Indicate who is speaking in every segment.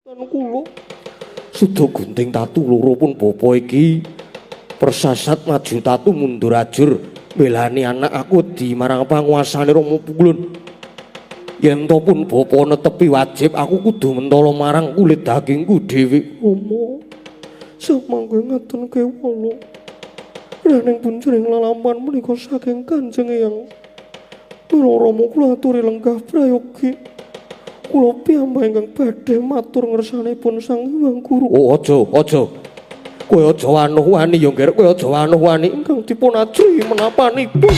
Speaker 1: Tan kula suda gunting tatu loro pun bapa iki persasat maju tatu mundur ajur belani anak aku di marang panguasane Rama Pukulun. Yen to pun bapa netepi wajib aku kudu mentala marang kulit dagingku dhewe. Rama samangke ngaten kewala. Raning punjering lalampahan menika saking Kanjeng Eyang. Kula Rama kula aturi lenggah prayogi. Kula piyambak ingkang badhe matur ngersanipun Sang Hyang Guru. Oh, aja. Kowe aja wanuh-wani ya, Nger. Kowe aja wanuh-wani ingkang dipun ajri menapanipun.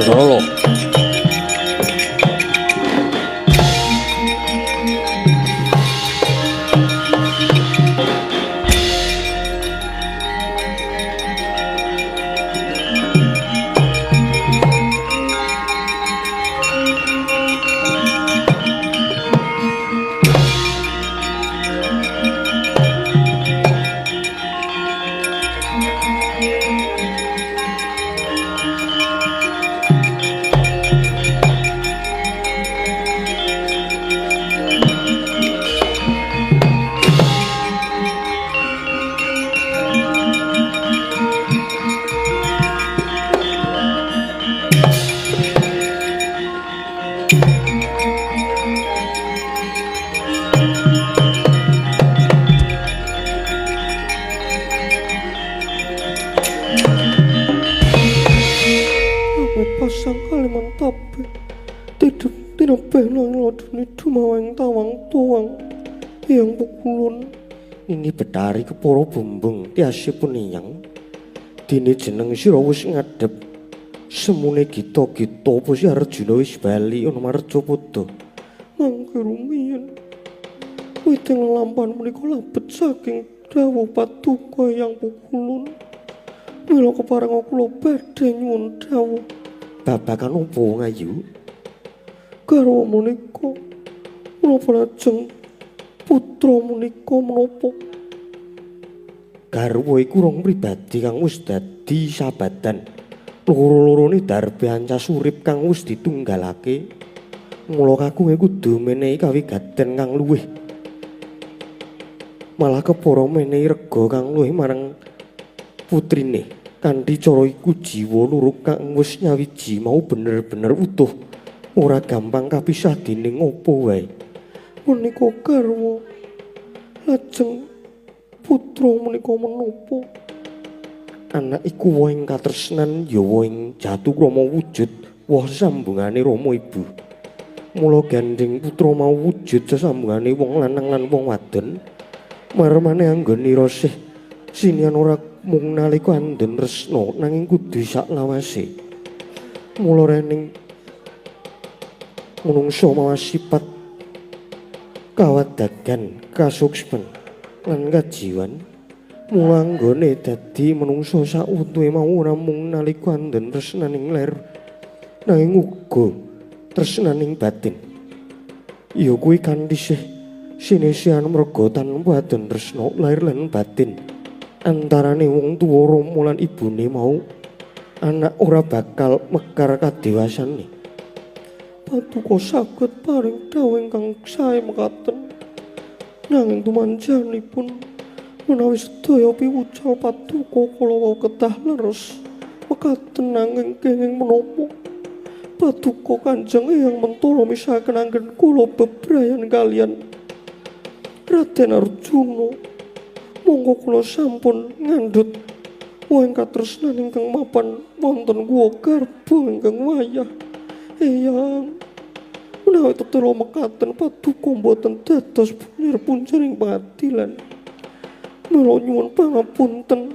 Speaker 1: Solo. Pasang kaliman tape tidak tinapena nglodoni dumaweng tawang tuwang Hyang Pukulun. Ini Betari kepara bumbung tiasipun iyang dene jeneng sira wis ngadhep semune gita-gita apa si Arjuna wis bali ana Marcapada. Mangke rumiyin witing lelampahan menika labet saking dawuh Paduka Hyang Pukulun. Mila kepareng kula badhe nyuwun dawuh babakan apa Ngayu? Garwa menika menapa lajeng putra menika menapa? Garwa iku rong pribadi kang wis dadi sahabadan. Loro-lorone darbe ancas urip kang wis ditunggalake. Mula kakunge kudu menehi kawigaten kang luwih. Malah kepara menehi rega kang luwih marang putrine. Kanthi cara iku jiwa loro kang wis nyawiji mau bener-bener utuh ora gampang kapisah dening apa wae. Menika garwa lajeng putra menika menapa? Anak iku wae ing katresnan ya wae ing jatuh krama wujud woh sambungane Rama Ibu. Mula gandeng putra mau wujud sesambungane wong lanang lan wong wadon marmane anggonira sih sinian ora mung nalika andhen resna nanging kudu sak lawase. Mula rening manungsa mawas sifat kawadagan, kasuksmen lan kajiwan. Mula anggone dadi manungsa sak untuhe mau ora mung nalika andhen tresnaning ler nanging uga tresnaning batin. Ya kuwi kanthi sinesian merga tanpa adhen tresna lair lan batin. Antarane wong tuwa Rama lan ibune mau anak ora bakal mekar kadewasane. Paduka saged paring dawuh ingkang sae mekaten. Nanging dumanjanipun menawi sedaya piwucal Paduka kala wau kedah leres mekaten nanging kenging menapa Paduka Kanjeng Eyang mentala misahaken anggen kula bebrayan kalian Raden Arjuna. Monggo kula sampun ngandhut wong katresnan ingkang mapan wonten guwa garba ingkang wayah. Eyang menawi tetela mekaten Paduka boten dados punjering pangadilan. Mula nyuwun pangapunten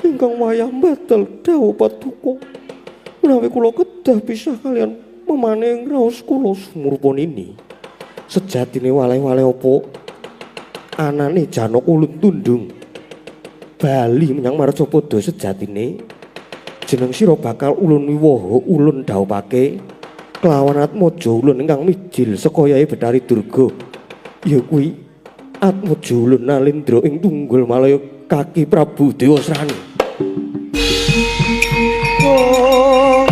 Speaker 1: ingkang wayah batal dawuh Paduka. Menawi kula kedah pisah kalian memaning raos kula sumurpun ini. Sejatine waleh-waleh apa anane Janaka ulun tundung bali menyang Marcapada sejatine jeneng sira bakal ulun wiwaha ulun dhawuhake kelawan atmaja ulun ingkang mijil saka Yai Betari Durga ya kuwi Atmojo ulun nalindra ing tunggul malaya kaki Prabu Dewasrani. Oh.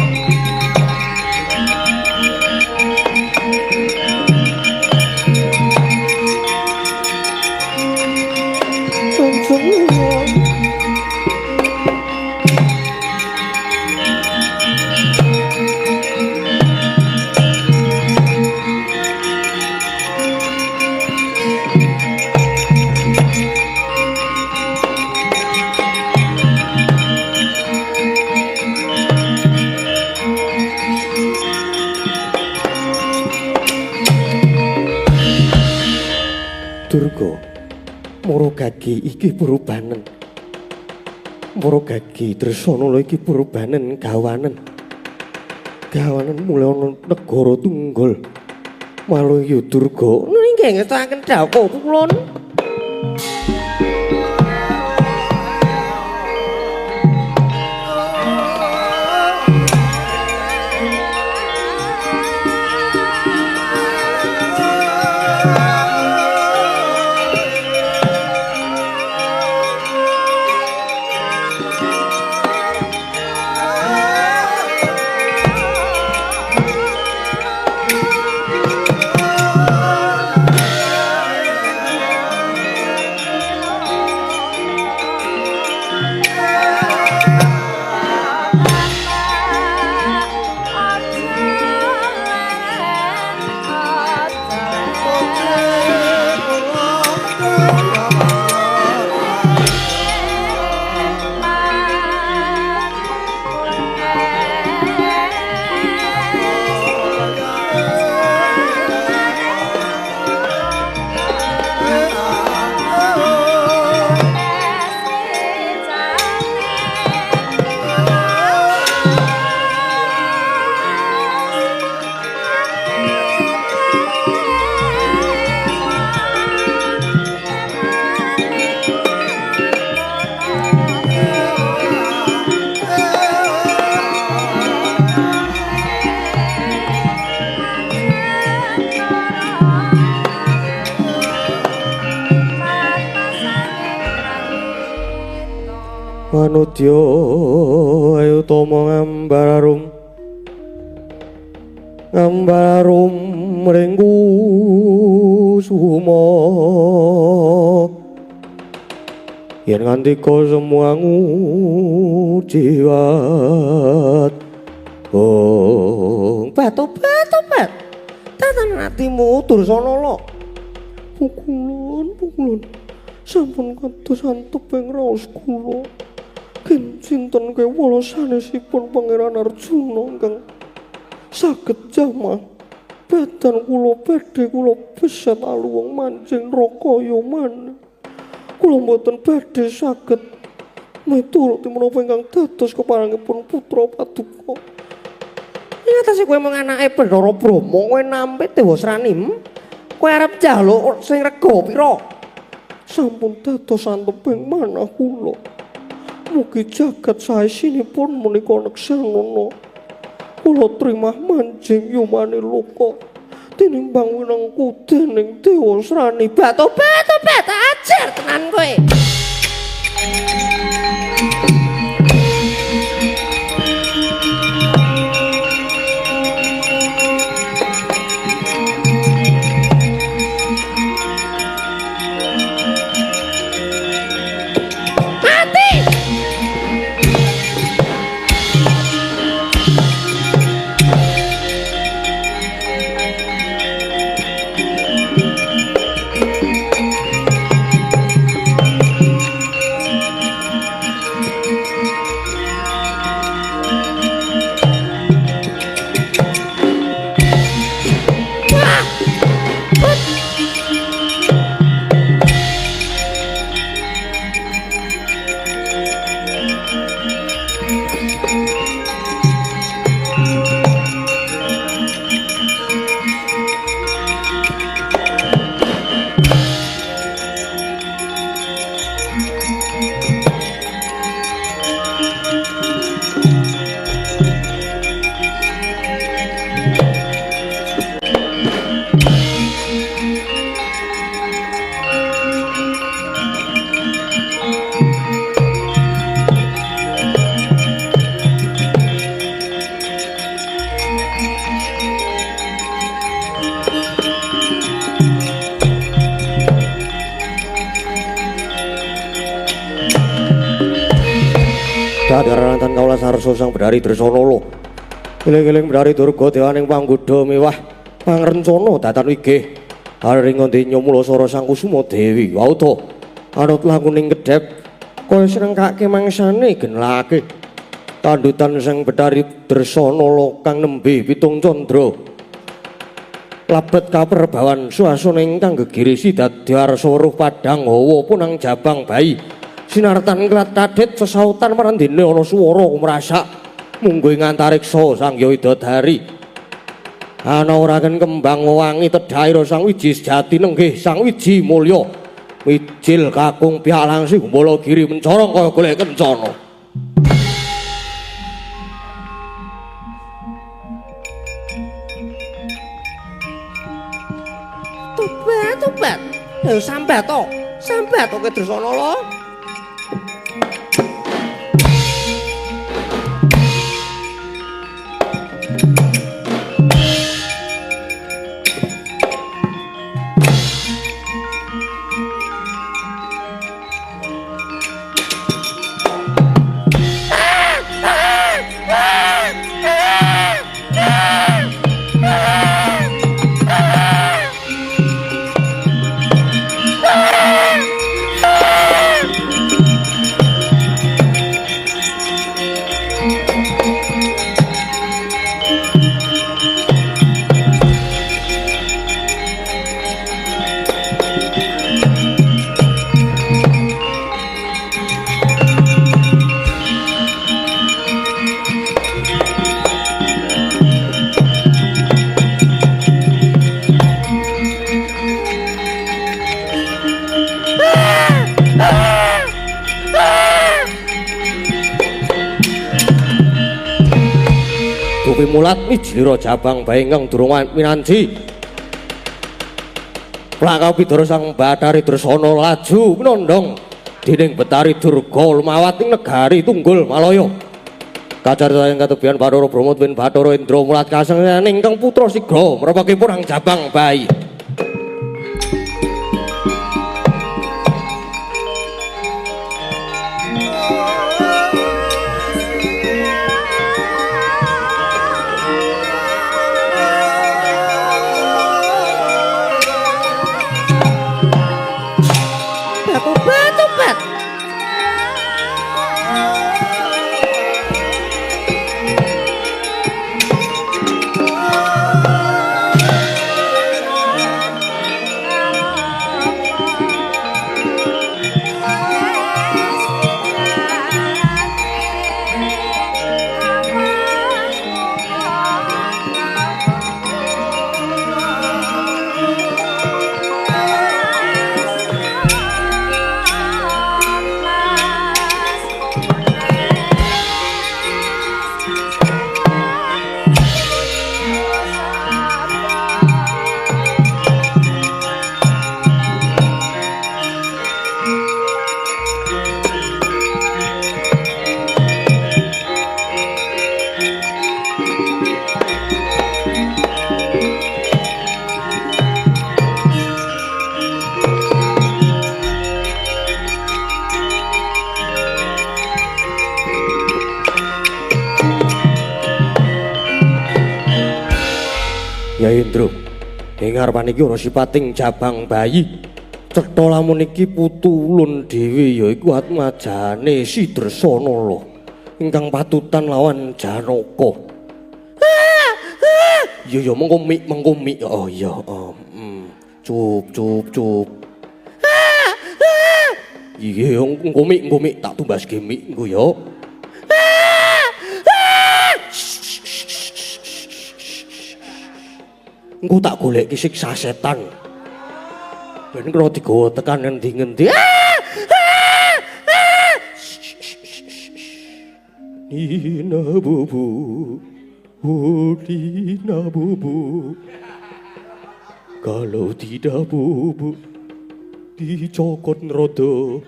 Speaker 1: Durga, Maragagi iki purubanen. Maragagi Dresanala iki purubanen gawanen. Gawanen mulai ana negara tunggal. Malaya Durga, nggih ngestaken dawuh kula. Manudya ayutama ngambararum ring kusuma yen ngandika semuangu jiwat bat tatan atimu Dursanala pukulun sampun kados anteping raos kula. Ken sinten kewala sanesipun Pangeran Arjuna ingkang saged jamah badan kula badhe kula beset aluwung manjing rakaya maneh. Kula mboten badhe saged miturut menapa ingkang dados keparengipun putra Paduka. Ngatasi kowe mung anake Bathara Brahma, kowe nampi Dewasrani. Kowe arep njaluk sing rega pira? Sampun dados anteping manah kula. Mugi jagat saesinipun menika neksanana. Kula trimah manjing yumane luka tinimbang winengku dening Dewasrani. Bat-bat ajar tenan kowe. Sadiarantan kaulah sarso sang bedari Dresanala. Eling-eling bedari durga dewaning panggudha mewah pangrencana datan wigih. Haring ngendenya mula sara sang Kusuma Dewi. Wauda anut lakuning kedhep kaya srengkake mangsane genlake. Kandutan sang bedari Dresanala kang nembe pitung candra. Labet kaperbawan swasana ingkang gegirisi dadi arsa weruh padhang hawa punang jabang bayi. Sinartan klatadhet sesautan marandene ana swara kumrasak munggo ing antariksa sang Widodari. Ana oraken kembang wangi tedhaira sang wiji sejati nenggih sang wiji mulya. Wijil kakung pialang sing gumbala giri mencorong kaya golek kencana. Tobat. Lho sambat to ke Dresanala. Mulat mijlira jabang bae ingkang durung minanci. Plakaw Bidara sang Bathari Dresana laju nondong dening Betari Durga lumawat ing negari Tunggul Malaya. Kacaritaning katebian Bathara Brama tuwin Bathara Indra mulat kasengyan ingkang putra sigra mrepake purang jabang bayi. Yai Indra, ing ngarepan iki ana sipating jabang bayi. Cetha lamun iki putu ulun dhewe yaiku atmajane Si Dresanala ingkang patutan lawan Janaka. Ya mengko mik. Oh iya. Cup. Iya engko mik tak tumbaske mik engko ya. Engko tak goleki siksa setan. Ben kena digawa tekan ngendi-ngendi. Nina bubu. Nina bubu. Kalau tidak bubu dicokot rodo.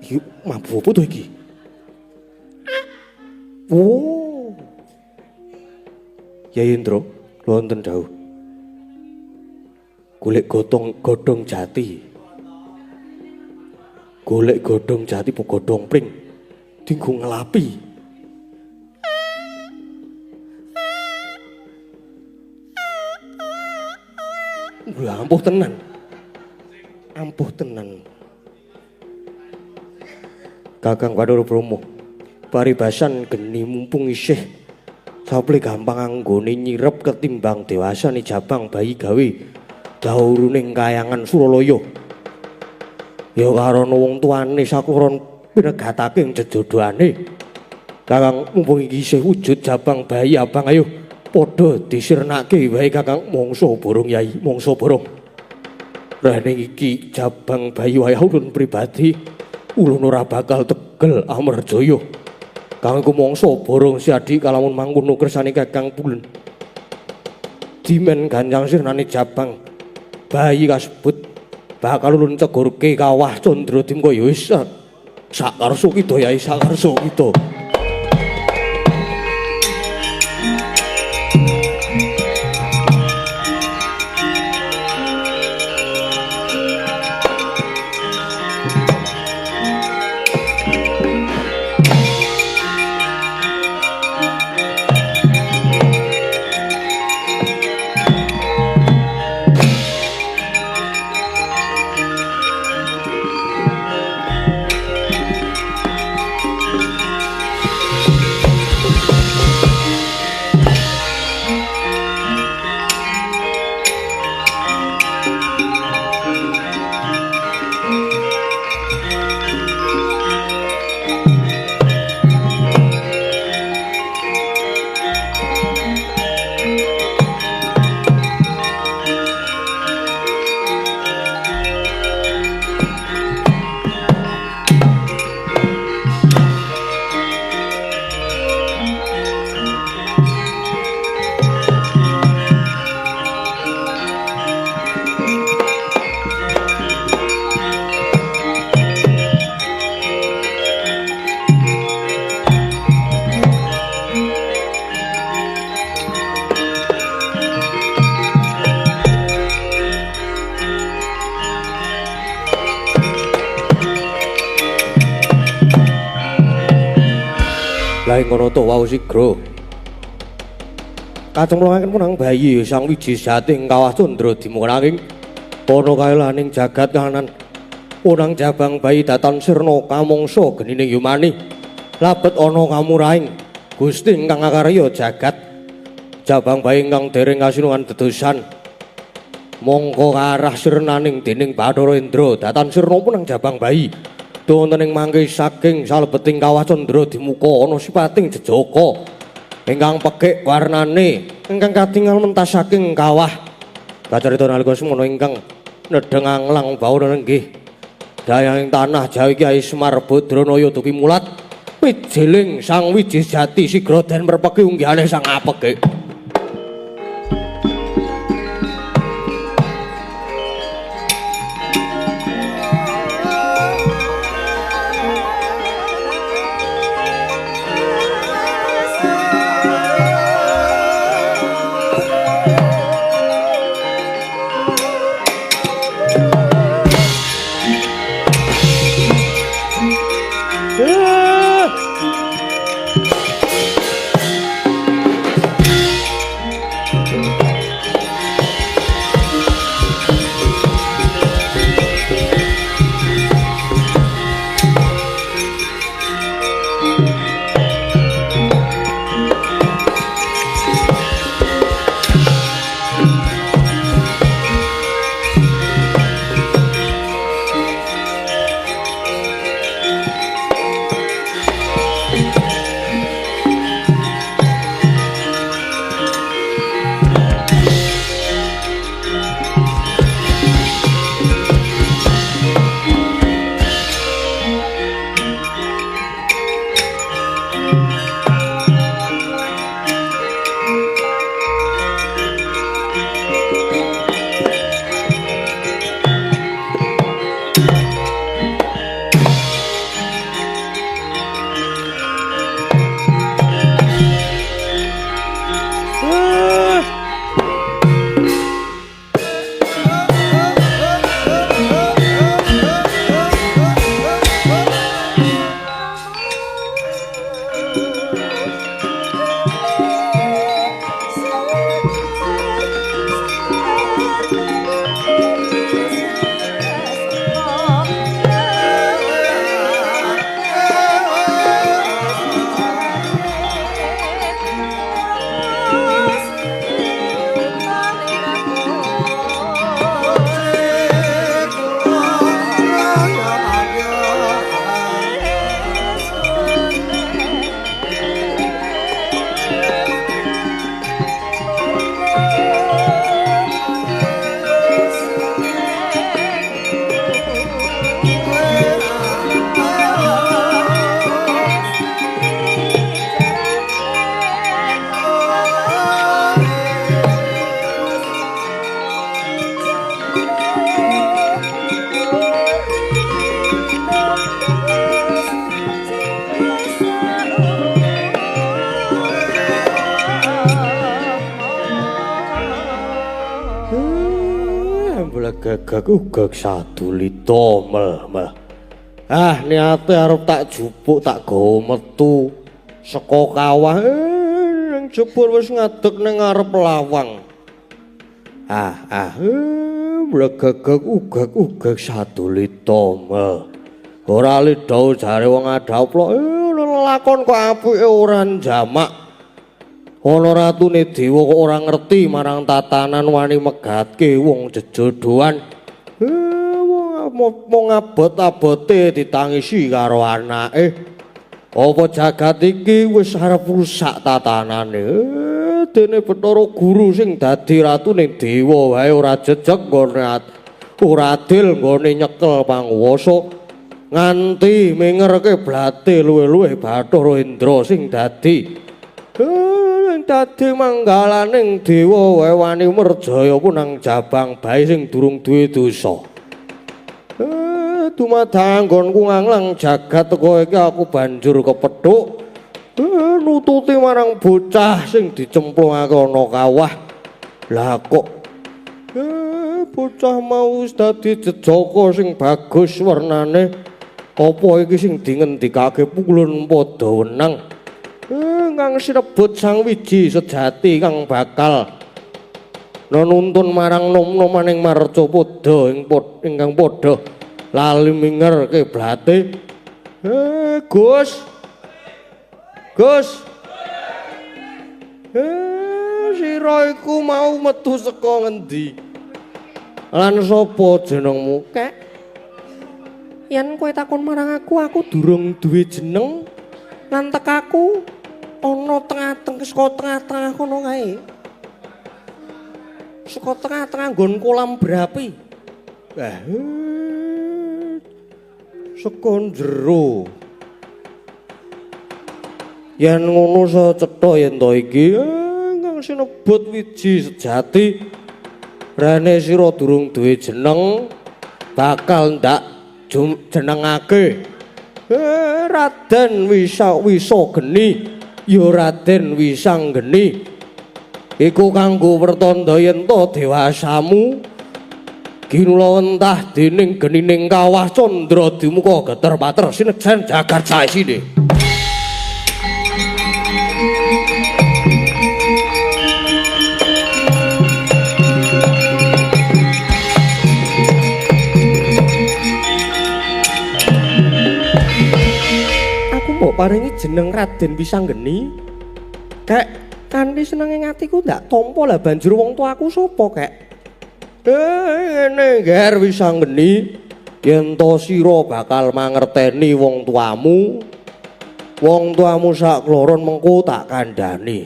Speaker 1: Iki mampu apa tuh iki? Yai Indra, wonten dawuh. Golek godhong jati. Golek godhong jati po godhong pring. Dinggo ngelapi. Lha ampuh tenan. Ampuh tenan. Kakang Bathara Brahma. Paribasan geni mumpung isih saple gampang anggone nyirep ketimbang dewasane jabang bayi gawe dauruning kayangan Suralaya. Ya karana wong tuane sakuron pinegatake jejodhoane. Kakang mumpung iki isih wujud jabang bayi abang ayo padha disirnake wae Kakang mangsa borong Yai, mangsa borong. Rene iki jabang bayi wae ulun pribadi ulun ora bakal tegel Amarjaya. Kanggo mangsa borong siadi kalamun mangkono kersane Kakang Pulen. Dimen ganjang sirnane jabang bayi kasebut bakal ulun cegurke kawah Candradim kaya wis sakarsa kita Yai, sakarsa kita. Laing kono to wau sigra. Kacemplungaken punang bayi sang wiji jating kawah Candradim nanging ana kaelaning jagat kahanan. Punang jabang bayi datan sirna kamangsa genining yumani. Labet ana kamurahing Gusti ingkang ngakarya jagat. Jabang bayi ingkang dereng kasinungan dedosan. Mongko karah sirnaning dening Bathara Indra datan sirna punang jabang bayi. Wonten ing mangke saking salebeting kawah Candradim ana sipating jejaka ingkang pekik warnane ingkang katingal mentas saking kawah. Kacarita nalika semono ingkang nedheng anglang bawana nggih dayahing tanah Jawi Kyai Semar Badranaya dupi mulat wijiling sang wiji jati sigra den merpeki unggihane sang apekik. Legagag ugag sadulita mel. Niate arep tak jupuk tak gawa metu saka kawah ning jebul wis ngadeg ning ngarep lawang. Legagag ugag sadulita mel. Ora lidha jare wong adhaplok lelakon kok apike ora jamak. Ana ratune dewa kok ora ngerti marang tatanan wani megatke wong jejodohan. Mung abot-abote ditangisi karo anake. Apa jagat iki wis arep rusak tatanane. Dene Bathara Guru sing dadi ratune dewa wae ora jejeg nggone ora adil nggone nyekel panguwasa nganti mengerke blate luwih-luwih Bathara Indra sing dadi manggalaning dewa wae wani merjaya punang jabang bae sing durung duwe dosa. Dumadang nggonku nganglang jagat teko iki aku banjur kepethuk nututi marang bocah sing dicemplungake ana kawah. Lah kok bocah mau wis dadi jejaka sing bagus wernane. Apa iki sing dingendikake pulun padha wenang? Kang sinebut sang wiji sejati kang bakal nuntun marang nom-nomaning marcapada ingkang padha lali minger kiblate. Gus sira iku mau metu saka ngendi? Lan sapa jenengmu? Kek yen kowe takon marang aku durung duwe jeneng lan tekaku ana saka tengah-tengah kono kae. Saka tengah-tengah nggon kolam berapi. Saka njero. Yen ngono secetha yen to iki kang sinebut wiji sejati. Rene sira durung duwe jeneng bakal ndak jenengake Raden Wisageni. Ya Raden Wisanggeni iku kanggo pertanda yen to dewasamu ginulawentah dening genining kawah candra dimuka geter-pater sinejan jagat saisine. Paringi jeneng Raden Wisanggeni. Kek kanthi senenge atiku ndak tampa lah banjur wong tuaku sapa kek? Ngene Ger Wisanggeni, yen to sira bakal mangerteni wong tuamu sak kloron mengko tak kandhani.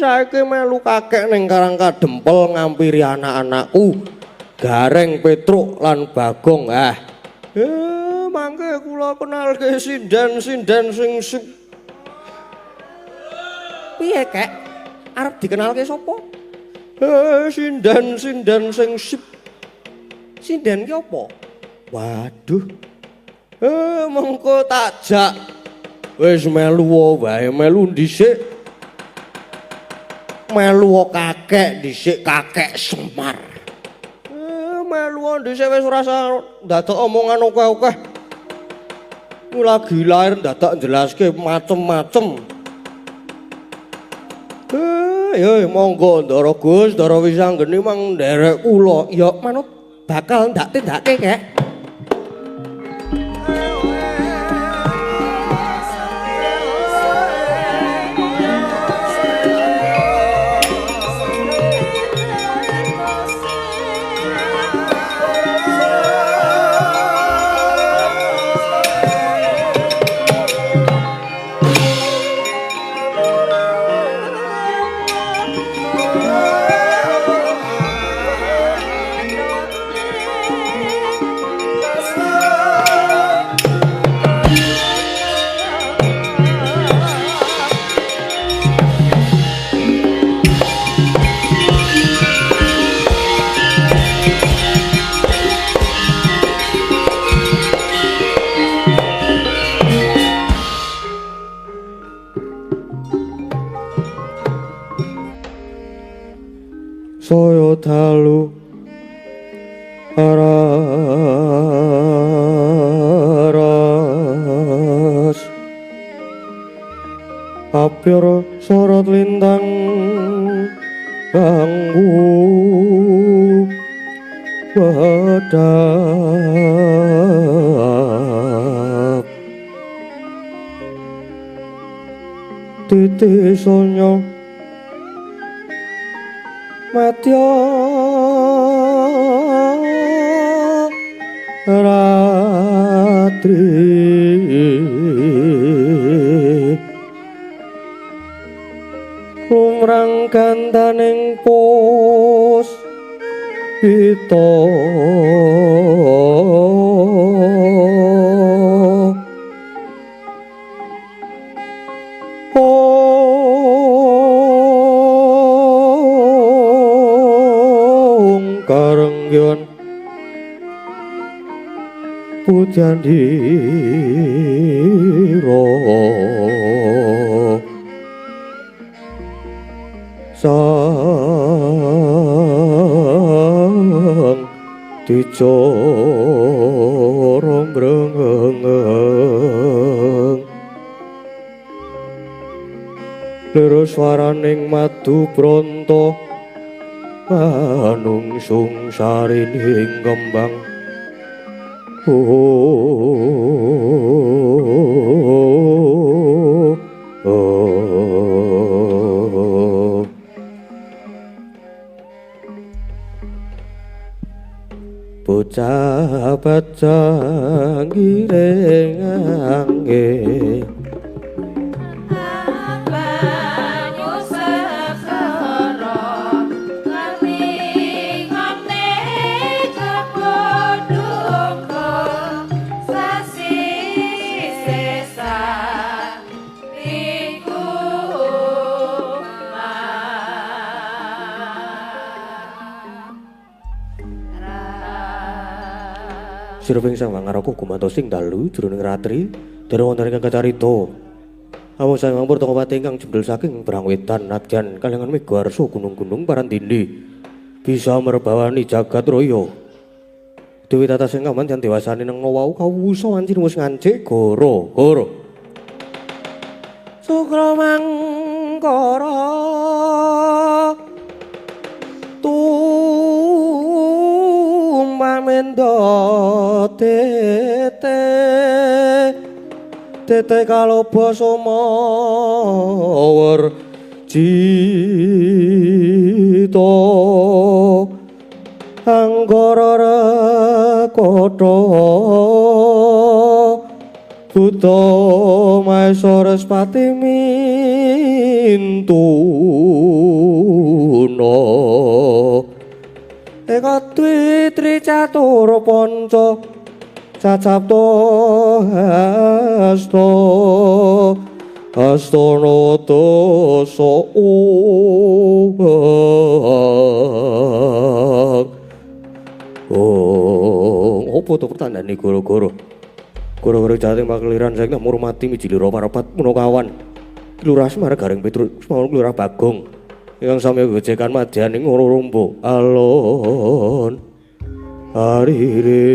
Speaker 1: Saiki melu kakek ning Karang Kadempel ngampiri anak-anakku Gareng, Petruk lan Bagong. Mangke kula kenalke sindan sing piye kek? Arep dikenalke sapa? Sindan sing sip. Sindan ki apa? Waduh. Mengko tak jak. Wis melu wae, melu dhisik. Melu kakek dhisik kakek Semar. Melu dhisik wis ora dadak omongan akeh-akeh. Lagi lahir dadak njelaske macem-macem. Ya monggo Ndara Gus, Ndara Wisanggeni mang nderek kula. Ya manut bakal ndak tindake kek. Saya dalu Aras Apyor sorot lintang ganggu badap titi sonyo matya ratri lumrang gandaning pos ito karengyon pujandiro sang dicorong brengeng lero swaraning madu pronto manungsung sarining kembang bocah bajang giring angge Sirping sang mangaraku kumanto sing dalu jroning ratri dereng wonten ingkang kacarita awu sang ngampur tongkopati ingkang jembel saking perang wetan nadyan kalangan megarso gunung-gunung parandindi bisa merbawani jagat raya dewi tata sing kaman jan dewasane nang wau kawusa ancir wis ngancik goro-goro Sukra mangkara Mamendo tete kaloba somawar cita anggara rakata Buddha Maeswarespati mintuna Eka dwi tri catur panca cacapta astana dasa opo to pertandane goro-goro goro-goro jating pakliran saking murmati mijilira parapat munakawan Lurah Semaragaring Petrus Semawon Lurah Bagong ingkang sami gojekan madyaning Rorombo alon arire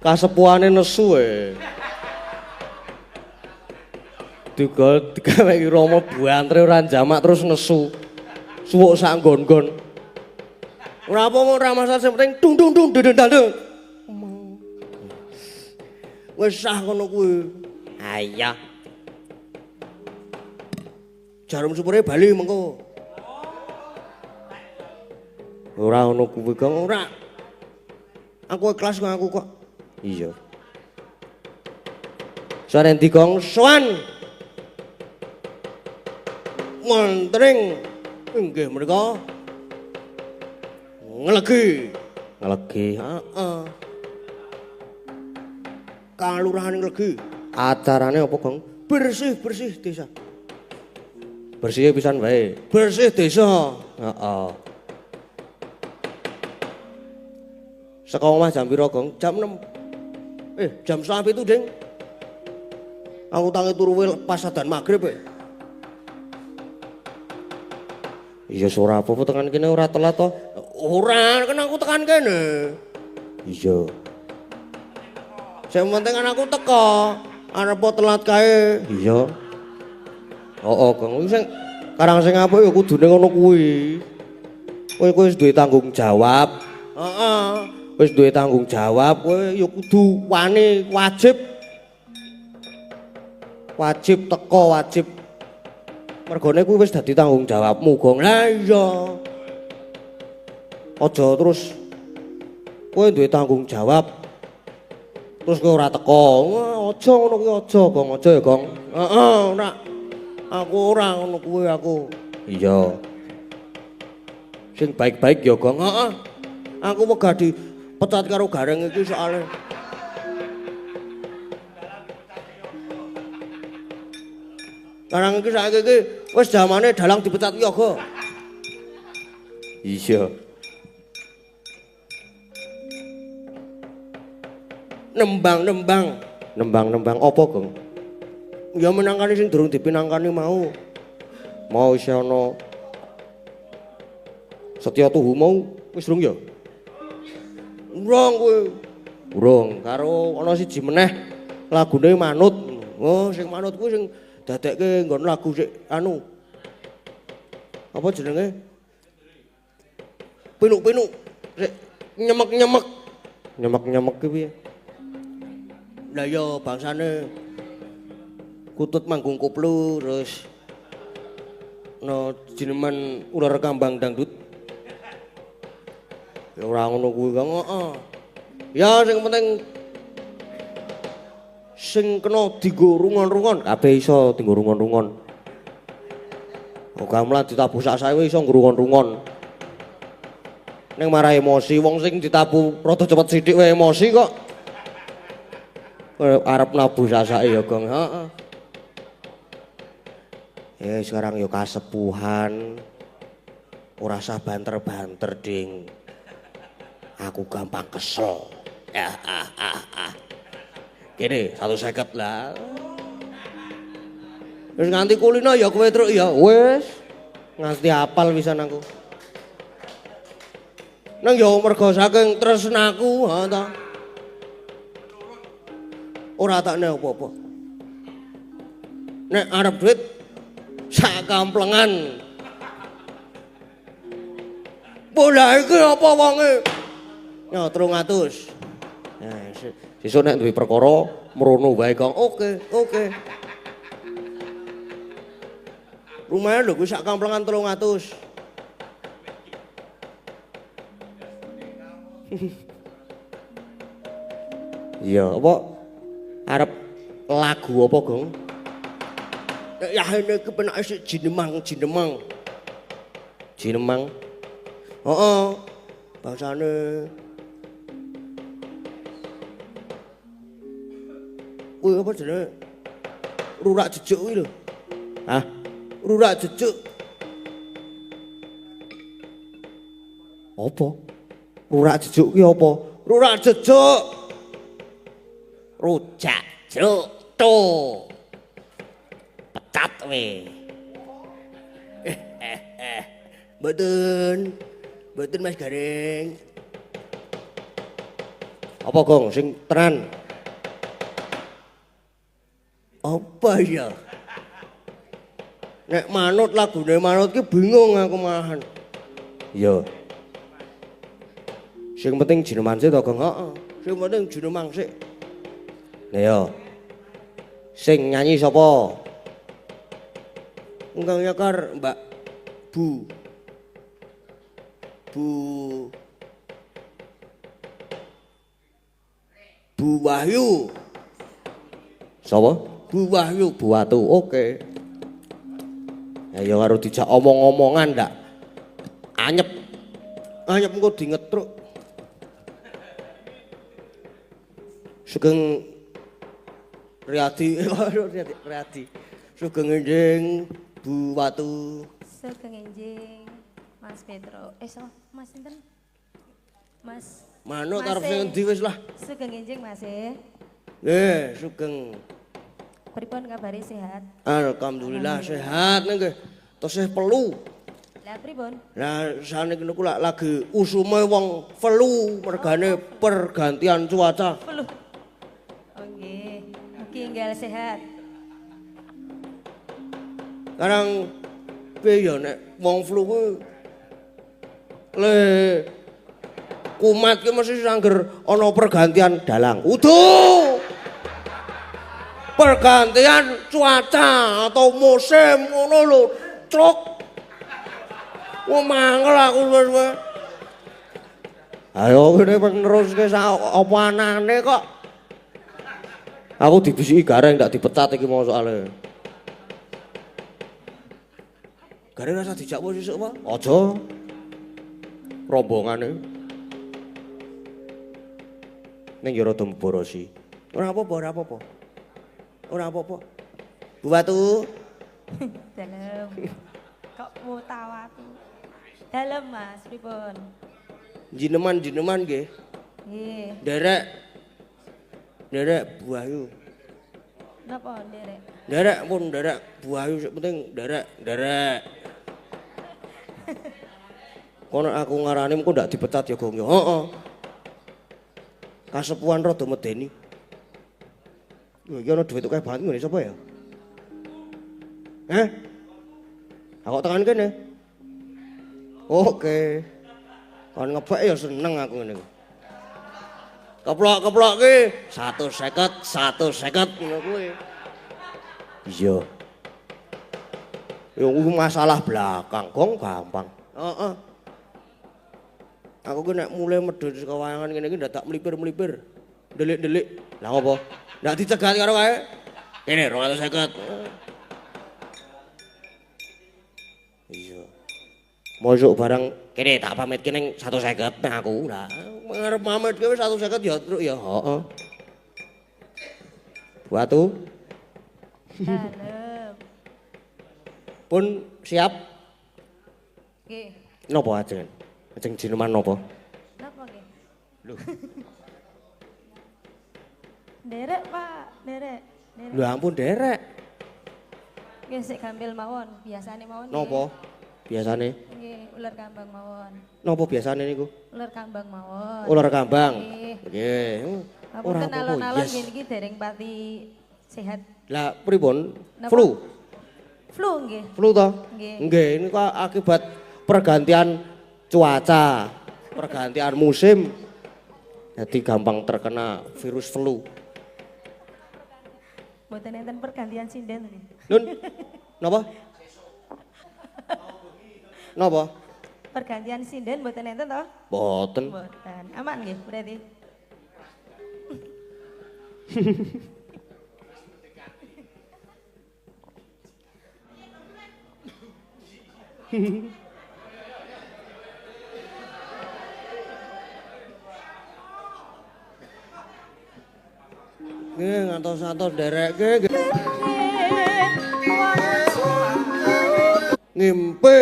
Speaker 1: Kasepuhane nesu digawe Rama Buantre ora jamak terus nesu. Suwuk sak nggon-nggon. Ora apa-apa ora masalah sing penting dung dung dung dendang. Wis sah ngono kuwi. Ha iya. Jarum supure bali mengko. Ora ono kuwi kok ora. Aku ikhlas kok aku kok. Iya. Soale dikong sowan. Montring inggih menika nglegi. Nglegi, heeh. Kalurahan nglegi. Acarane apa, Gong? Bersih-bersih desa. Bersih pisan wae. Bersih desa. Heeh. Saka omah jam pira, Gong? Jam 6. Jam 7 Ding. Aku tangi turu pas adzan magrib Iya ora apa-apa tekan kene ora telat to. Ora, kan aku tekan kene. Iya. Sing penting kan aku teko. Arep telat kae. Iya. Oh, Kang, sing karang sing apik ya kudune ngono kuwi. Kowe wis duwe tanggung jawab. Heeh. Wis duwe tanggung jawab kowe ya kudu wani wajib teko wajib mergone kuwi wis dadi tanggung jawabmu Gong. Lah iya aja terus Kowe duwe tanggung jawab. Terus kowe ora teko. Aja ngono kuwi aja, Gong. Aja ya, Gong. Heeh, ora. Aku ora ngono kuwi aku. Iya. Sing baik-baik ya, Gong. Heeh. Aku wegah dipecat karo Gareng iki soalnya. Gareng iki saiki iki wis zamane dalang dipecat yoga. Iya. Nembang apa, Gong? Ya menangkani sing durung dipinangkani mau. Mau isih ana Setya Tuhu mau wis durung ya? Urung kowe. Urung karo ana siji meneh lagune Manut. Oh, sing Manut kuwi sing dadekke nggon lagu sik anu. Apa jenenge? Pinuk-pinuk. Sik nyemek-nyemek. Nyemek-nyemek ki piye? Lah ya bangsane kutut manggung koplo terus no jineman ular kambang dangdut. Ya ora ngono kuwi Kang. Heeh. Ya sing penting sing kena dienggo rungon-rungon kabeh iso dienggo rungon-rungon. Kok mlah ditabuh sak sae iso nggo rungon-rungon. Ning marah emosi wong sing ditabuh rada cepet sithik wae emosi kok. Arep nabuh sasake ya, Gong. Heeh. Sekarang yo kasepuhan. Ora usah banter-banter, Ding. Aku gampang kesel. Kene 150 lah. Wis nganti kulino ya kowe truk ya. Wis. Nganti apal pisan aku. Nang yo mergo saking tresnaku, ha ta. Ora takne apa-apa. Nek arep duit sak kamplengan. Bola iki apa wonge? Ya 300. Nah, sesuk nek duwe perkara mrono wae Kang. Oke. Lumayan lho kuwi sak kamplengan 300. Iya, apa? Arep lagu apa, Gong? Ya ini kepenake sik jinemang. Jinemang. Heeh. Bangsane kuwi apa jenenge? Rurak jejuk kuwi lho. Hah? Rurak jejuk. Apa? Rurak jejuk ki apa? Rurak jejuk. Rujak juk to. Pecat we. Mboten Mas Gareng. Apa Gong sing tenan? Apa ya? Nek Manut lagune Manut ki bingung aku malahan. Iya. Sing penting jineman sik to Gong. Heeh. Sing penting jinemang sik. Nah ya. Sing nyanyi sapa? Engkang nyakar Mbak Bu Wahyu. Sapa? Bu Wahyu, Bu Watu. Oke. Ya karo dijak omong-omongan ndak. Anyep engko dingetruk. Sugeng Riyadi. Sugeng enjing Bu Watu.
Speaker 2: Sugeng enjing Mas Petro. Mas sinten? Mas
Speaker 1: Manuk arep sing endi wis lah.
Speaker 2: Sugeng enjing Mas e.
Speaker 1: Nggih, sugeng.
Speaker 2: Pripun kabare sehat?
Speaker 1: Alhamdulillah sehat nggih. Tesih pelu.
Speaker 2: Lah pripun?
Speaker 1: Lah saniki niku lagi usume wong flu mergane pergantian cuaca.
Speaker 2: Flu. Oh nggih. Mugi enggal sehat.
Speaker 1: Karang piye ya nek wong flu kuwi le kumat ki mesti sangger ana pergantian dalang. Uduh. Pergantian cuaca atau musim ngono lho, Truk. Wong mangkel aku wis. Ayo kene peneruske apa anane kok. Aku dibisiki gareng ndak dipecat iki mau soalnya. Gareng rasa dijak wis sesuk apa? Aja. Rombongane. Ning yo rada mborosi. Ora apa-apa, ora apa-apa. Ora apa-apa. Bu Watu.
Speaker 2: Dalam. Kok mau tawatu? Dalam Mas, pripun?
Speaker 1: Jineman nggih.
Speaker 2: Nggih.
Speaker 1: Derek Bu Ayu.
Speaker 2: Napa nderek?
Speaker 1: Derek pun derek Bu Ayu sing penting derek. Kono aku ngarani engko ndak dipecat ya Gong. Heeh. Kasepuan rada medeni. Lho iki ana dhuwit akeh banget ngene sapa ya? Aku tekan kene. Oke. Kon ngebak ya seneng aku ngene. Keplok ki 150 ngono kuwi. Iya. Yo masalah belakang, Gong gampang. Heeh. Aku ki nek mulai medhot saka wayangan ngene iki ndak tak mlipir-mlipir. Delik-delik. Lah ngopo? Ndak dicegat karo kae. Kene 250. Iya. Mosok barang kene tak pamit kene 150 nek aku. Lah ngarep pamit ki wis 150 ya truk ya. Heeh. Watu.
Speaker 2: Dalam.
Speaker 1: Pun siap.
Speaker 2: Nggih.
Speaker 1: Napa ajeng? Ajeng jineman napa?
Speaker 2: Napa nggih?
Speaker 1: Lho.
Speaker 2: Nderek, Pak. Nderek.
Speaker 1: Lho ampun derek.
Speaker 2: Nggih sik gampil mawon, biasane mawon.
Speaker 1: Napa? Biasane?
Speaker 2: Nggih, ular kambang mawon.
Speaker 1: Napa biasane niku?
Speaker 2: Ular kambang mawon.
Speaker 1: Ular kambang.
Speaker 2: Nggih.
Speaker 1: Nggih.
Speaker 2: Apunten alon-alon nggih niki dereng pati sehat.
Speaker 1: Lah pripun?
Speaker 2: Napa?
Speaker 1: Flu.
Speaker 2: Flu nggih.
Speaker 1: Flu to?
Speaker 2: Nggih.
Speaker 1: Nggih, ini kok akibat pergantian cuaca, pergantian musim. Jadi gampang terkena virus flu.
Speaker 2: Mboten enten pergantian sinden nggih.
Speaker 1: Nun. Napa? Napa?
Speaker 2: Pergantian sinden mboten enten to?
Speaker 1: Boten.
Speaker 2: Mboten. Aman nggih berarti.
Speaker 1: Nggih, ngantos-ngantos nderekke nggih. Ngimpi.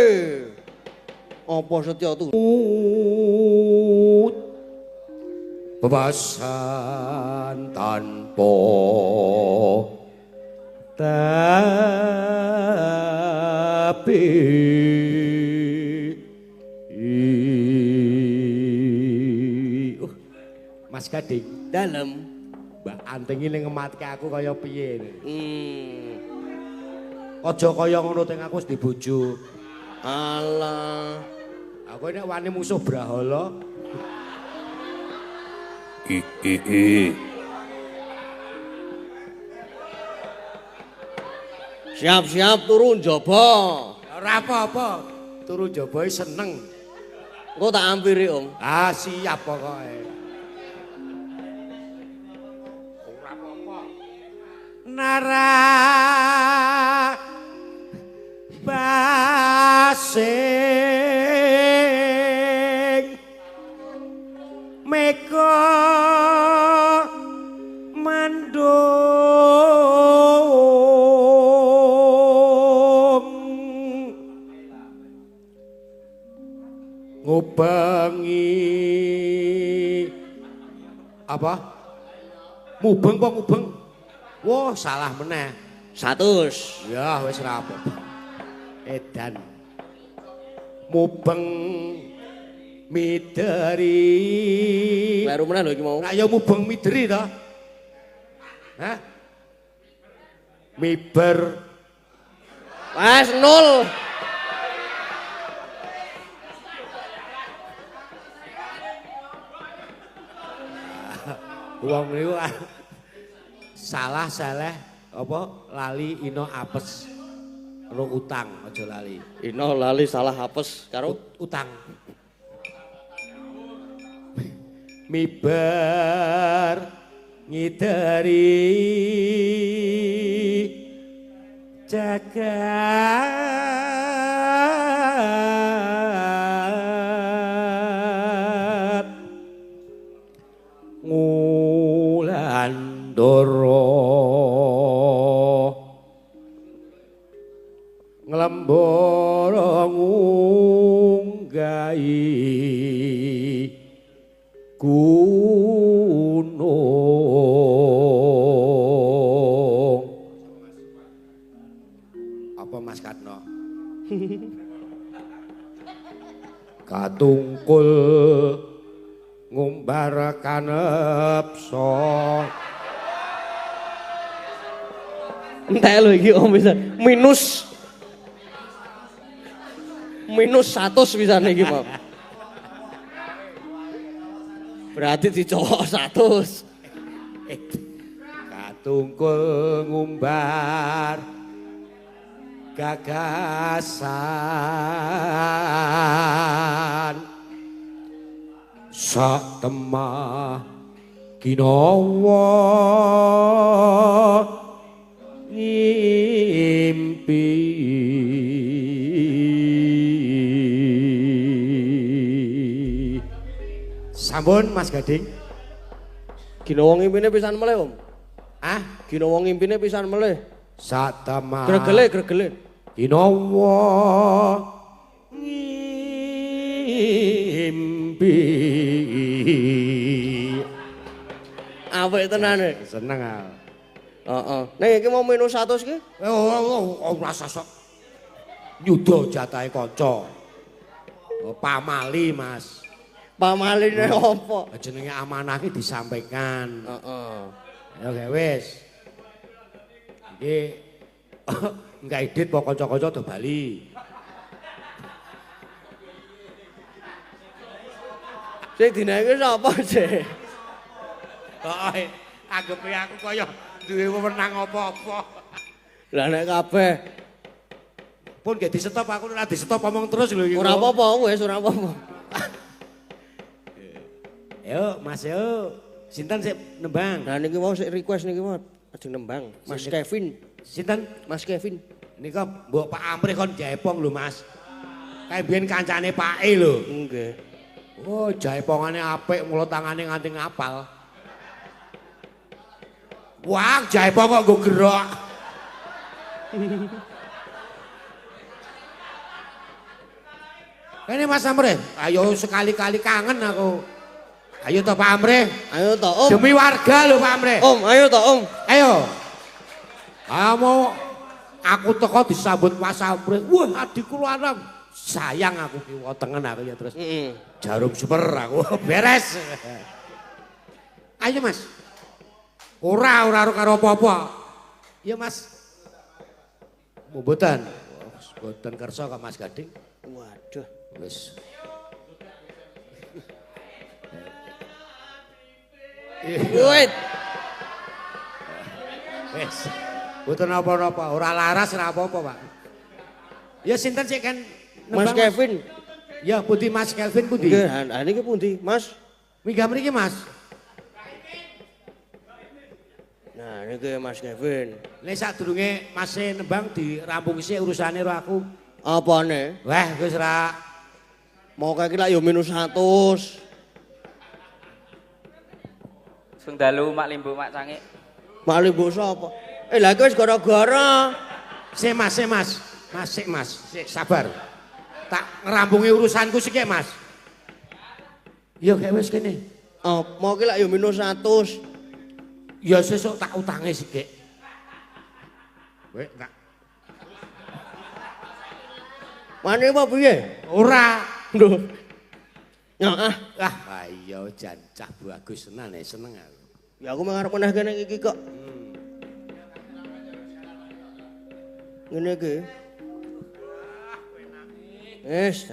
Speaker 1: Apa setya tu? Bebasan tanpa tapi
Speaker 3: Mas Gading,
Speaker 1: dalam.
Speaker 3: Mbak Anting ini ngematke aku kaya piye.
Speaker 1: Hmm.
Speaker 3: Aja kaya ngono teng aku wis dibojo.
Speaker 1: Alah.
Speaker 3: Aku nek wani musuh Brahala.
Speaker 1: Siap-siap turun jaba.
Speaker 3: Ora apa-apa. Turu njaba seneng.
Speaker 1: Engko tak ampiri, Om.
Speaker 3: Ah, siap pokoke. Nara basing meko mandung ngubengi apa mubeng kok mubeng. Wah, salah meneh.
Speaker 1: 100.
Speaker 3: Ya, wis ora apa. Edan. Mubeng mideri.
Speaker 1: Kleru meneh lho iki mau.
Speaker 3: Lah ya mubeng mideri to. Hah? Miber.
Speaker 1: Wes 0.
Speaker 3: Wong niku salah apa lali ino apes. Ro utang aja lali.
Speaker 1: Ino lali salah apes karo
Speaker 3: Utang. mibar ngidari jagat ngulandara nglembara ngunggahi gunung. Apa Mas Katno? Katungkul ngumbar kanepso.
Speaker 1: Entek lho iki Om bisa minus 100 bisa iki, Pak. Berarti dicowok 100.
Speaker 3: Katungkul ngumbar gagasan sak temah kinawa ngimpi sampun Mas Gading.
Speaker 1: Ginawa ngimpine pisan meleh, Om.
Speaker 3: Ah,
Speaker 1: Ginawa ngimpine pisan meleh.
Speaker 3: sak temah
Speaker 1: Gregele.
Speaker 3: kinawa ngimpi.
Speaker 1: Apik tenan e.
Speaker 3: Seneng ah.
Speaker 1: Heeh. Nek iki mau minus 100 ki?
Speaker 3: Ora sosok nyuda jatahe kanca. Pamali, Mas.
Speaker 1: Pamaline apa?
Speaker 3: Jenenge amanah ki disampaikan.
Speaker 1: Heeh.
Speaker 3: Ya oke wis. Iki enggak edit kok kanca-kanca do bali.
Speaker 1: Sing dinaiki sapa, Cek?
Speaker 3: Heeh. Anggepe aku kaya duwe wewenang apa-apa.
Speaker 1: Lah nek kabeh
Speaker 3: Pun gak di stop aku ora di stop ngomong terus lho iki.
Speaker 1: ora apa-apa wis ora apa-apa.
Speaker 3: Yo, Mas yo. Sinten sik nembang?
Speaker 1: Nah niki mau sik request niki mau ajeng nembang. Mas Kevin.
Speaker 3: Sinten?
Speaker 1: Mas Kevin.
Speaker 3: Nika mbok Pak Amrih kon jaepong lho, Mas. Kae biyen kancane Pake lho.
Speaker 1: Nggih.
Speaker 3: Oh, jaepongane apik, mulo tangane nganti ngapal. Wah, jaepong kok nggo gerok. Ini Mas Amrih, ayo sekali-kali kangen aku. Ayo toh Pak Amrih.
Speaker 1: Ayo toh Om.
Speaker 3: Demi warga lho Pak Amrih.
Speaker 1: Om, ayo toh Om.
Speaker 3: Ayo. Kamu aku teko disambut Mas Amrih. Wah, adikku lanang. Sayang aku kiwa tengen aku ya terus. Jarum super aku beres. Ayo Mas. Ora karo apa-apa. Iya Mas. Mboten. Mboten kersa kok Mas Gading.
Speaker 1: Waduh.
Speaker 3: Wis.
Speaker 1: Wait.
Speaker 3: Wis. Mboten apa-apa, ora laras ora apa-apa, Pak. Ya sinten sik kan
Speaker 1: Mas Kevin.
Speaker 3: Ya pundi Mas Kelvin pundi?
Speaker 1: Nggih, ha niki pundi, Mas?
Speaker 3: Minggah mriki, Mas.
Speaker 1: Nah, niki Mas Kevin.
Speaker 3: Nek sadurunge Mas nembang dirampung sik urusane karo aku.
Speaker 1: Apane?
Speaker 3: Wah, wis ra
Speaker 1: Mau kaki lak yo minus 100.
Speaker 4: Sung dalu mak limbo mak cangik.
Speaker 1: Mali mbok sapa? Lah iki wis gara-gara.
Speaker 3: Sik Mas. Mas sik Mas, sik sabar. Tak ngerampungi urusanku sik Mas. Ya gak wis kene.
Speaker 1: Oh, mau ki lak yo minus 100.
Speaker 3: Ya sesuk tak utange sik. Wek tak.
Speaker 1: Mane apa piye?
Speaker 3: Ora.
Speaker 1: Lho. Heeh.
Speaker 3: Iya jan cah bagus tenan seneng aku.
Speaker 1: Ya aku mengarep meneh kene iki kok. Ngene iki. Wes.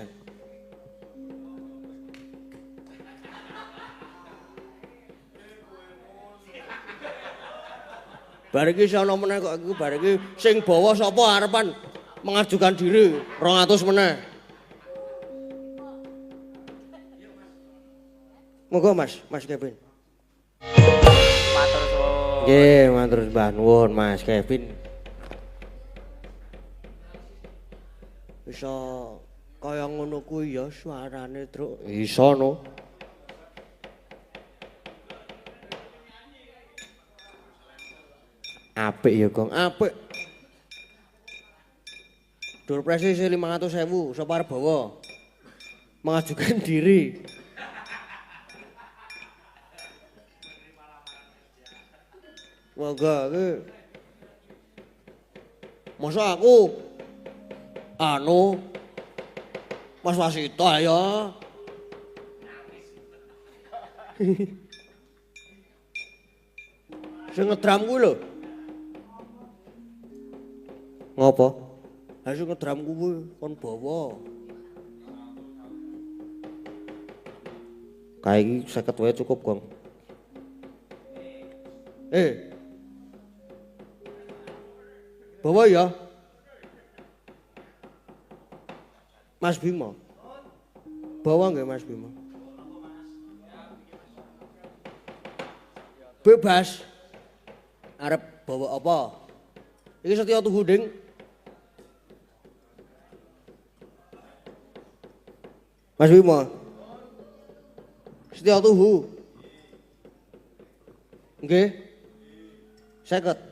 Speaker 1: Bar iki sono meneh kok iku bar iki sing bawa sapa arepan mengajukan diri 200 meneh. Monggo Mas Kevin.
Speaker 4: Matur suwun.
Speaker 1: Nggih, matur sembah nuwun Mas Kevin. Bisa kaya ngono kuwi ya suarane, Truk. Iso no. Apik ya, Gong. Apik. Dur presisi 500.000 sapa arep bawa. Mengajukan diri. Mangga iki. Masa aku Mas Wasito ya. Sing ngedram kuwi lho. Ngopo? Ha sing ngedram kuwi kon bawa. Kae iki 50 wae cukup, Gong. Bawa ya. Mas Bima. Bawa nggih Mas Bima. Bebas. Arep bawa apa? Iki Setya tuhu ding. Mas Bima. Setya tuhu. Nggih. 50.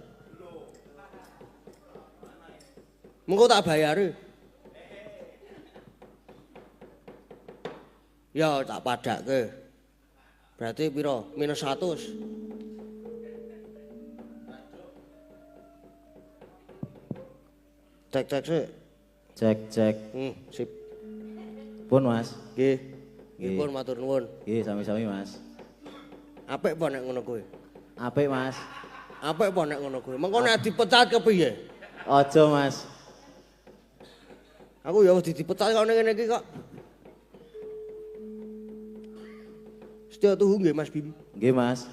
Speaker 1: Mengko tak bayari. Ya tak padake. Berarti piro? Minus 100. Cek sik.
Speaker 5: Cek.
Speaker 1: Sip.
Speaker 5: Pun Mas.
Speaker 1: Nggih.
Speaker 5: Nggih.
Speaker 1: Pun matur nuwun.
Speaker 5: Nggih, sami-sami Mas.
Speaker 1: Apik apa nek ngono kuwi?
Speaker 5: Apik Mas.
Speaker 1: Apik apa nek ngono kuwi? Mengko nek dipecat kepiye?
Speaker 5: Ojo Mas.
Speaker 1: Aku ya wis dipecat kok ngene iki kok. Setya tuhu nggih Mas Bim.
Speaker 5: Nggih Mas.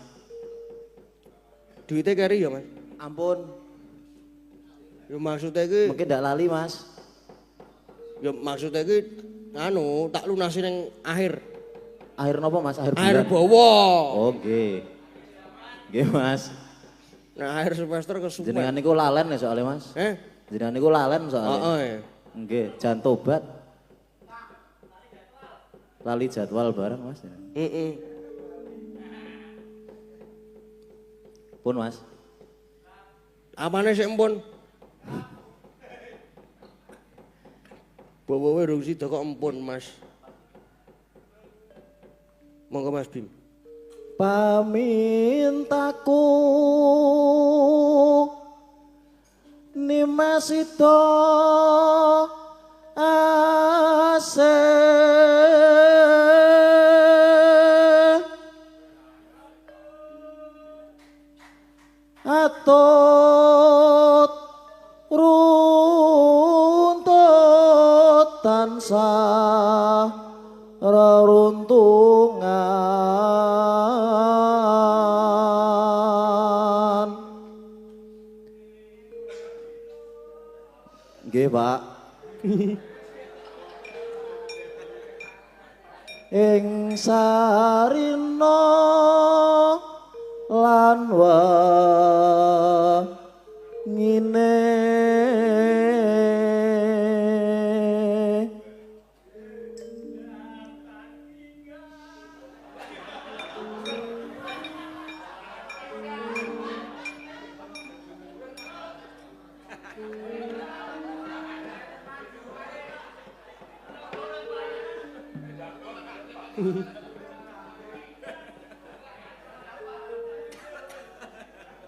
Speaker 1: Duite keri ya Mas.
Speaker 5: Ampun.
Speaker 1: Ya maksudnya iki
Speaker 5: Mungkin ndak lali Mas.
Speaker 1: ya maksudnya iki anu tak lunasi ning akhir.
Speaker 5: Akhir napa Mas? Akhir bulan.
Speaker 1: Akhir bawa.
Speaker 5: Oh nggih. Nggih Mas.
Speaker 1: Nah akhir semester kesuwen.
Speaker 5: Jenengan niku lalen ya soalnya Mas. Jenengan niku lalen soalnya.
Speaker 1: Heeh.
Speaker 5: Nggih, jan tobat. Lali jadwal bareng Mas.
Speaker 1: Heeh.
Speaker 5: Pun Mas.
Speaker 1: Apane sik empun? Bawa durung sida kok empun Mas. Monggo Mas Bim.
Speaker 5: Pamintaku nimasito ase atut runtut tansah reruntungan. Nggih, Pak. Ing sarina lan wangine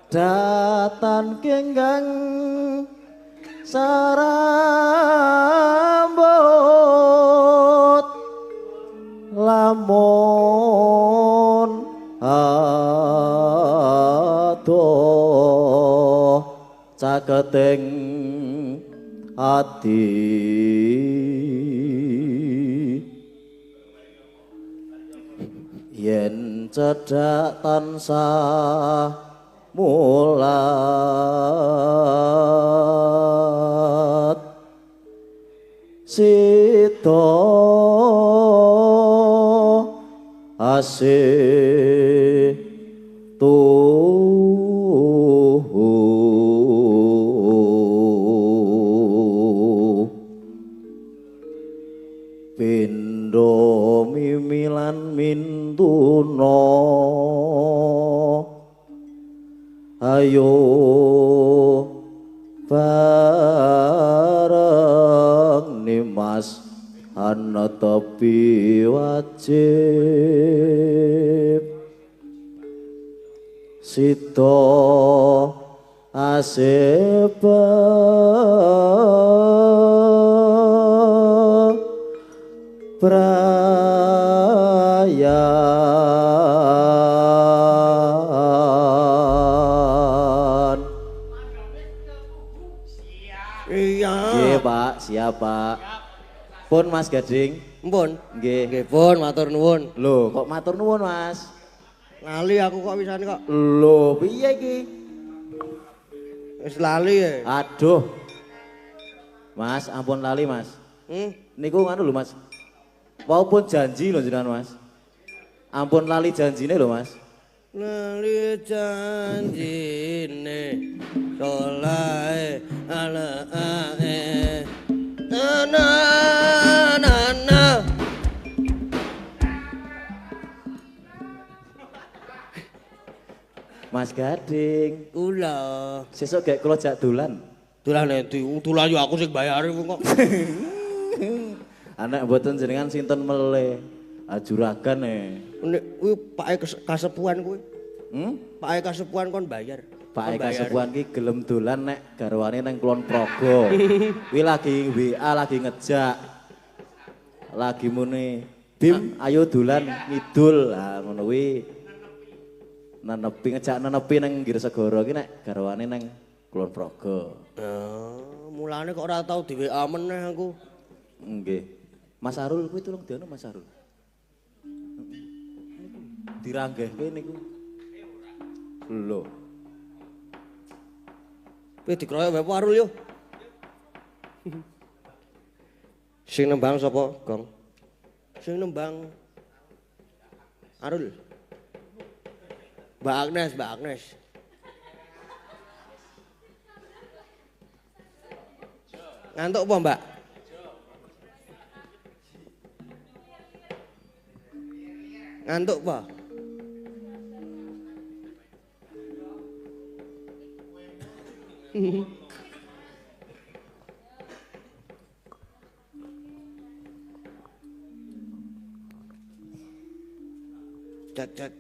Speaker 5: datan kenggang sarambut lamun adoh caketing ati yen cedhak tansah mulat sito asih pindho mimilan mintuna ayo bareng nimas ana tepi wajib sita asepa prayan.
Speaker 1: Iya.
Speaker 5: Nggih, Pak, siap, Pak. Pun Mas Gading.
Speaker 1: Mpun.
Speaker 5: Nggih.
Speaker 1: Nggih pun matur nuwun.
Speaker 5: Lho, kok matur nuwun, Mas?
Speaker 1: Lali aku kok wisane kok.
Speaker 5: Lho, piye iki?
Speaker 1: Wis lali ya.
Speaker 5: Aduh. Mas, ampun lali, Mas. Niku nganu lho, Mas. Walaupun janji lho jenengan, Mas. Ampun lali janjine lho, Mas.
Speaker 1: Lali janjine solae ala ae na
Speaker 5: Mas Gading,
Speaker 1: kula
Speaker 5: sesuk gek kula jak dolan.
Speaker 1: dolan endi dolan yo aku sing bayari kok.
Speaker 5: Anak mboten jenengan sinten mele. Ajuragan
Speaker 1: Nek kuwi pake kasepuan kuwi. Pake kasepuan kon bayar.
Speaker 5: Pak Kasepuan ki gelem dolan nek garwane nang Kulon Progo. Kuwi lagi WA lagi ngejak. Lagi muni, "Bim, ayo dolan ngidul." Lah ngono kuwi. Ngejak nenepi nang Giresegara ki nek garwane nang Kulon Progo.
Speaker 1: Mulane kok ora tau di WA meneh aku.
Speaker 5: Nggih. Mas Arul kuwi tulung diono Mas Arul. Diranggehke niku. Lho.
Speaker 1: Kowe dikroyok wae Arul yo. Sing nembang sapa, Gong? Sing nembang Arul. Mbak Agnes, Mbak Agnes. Ngantuk apa, Mbak? Ngantuk apa? Cat.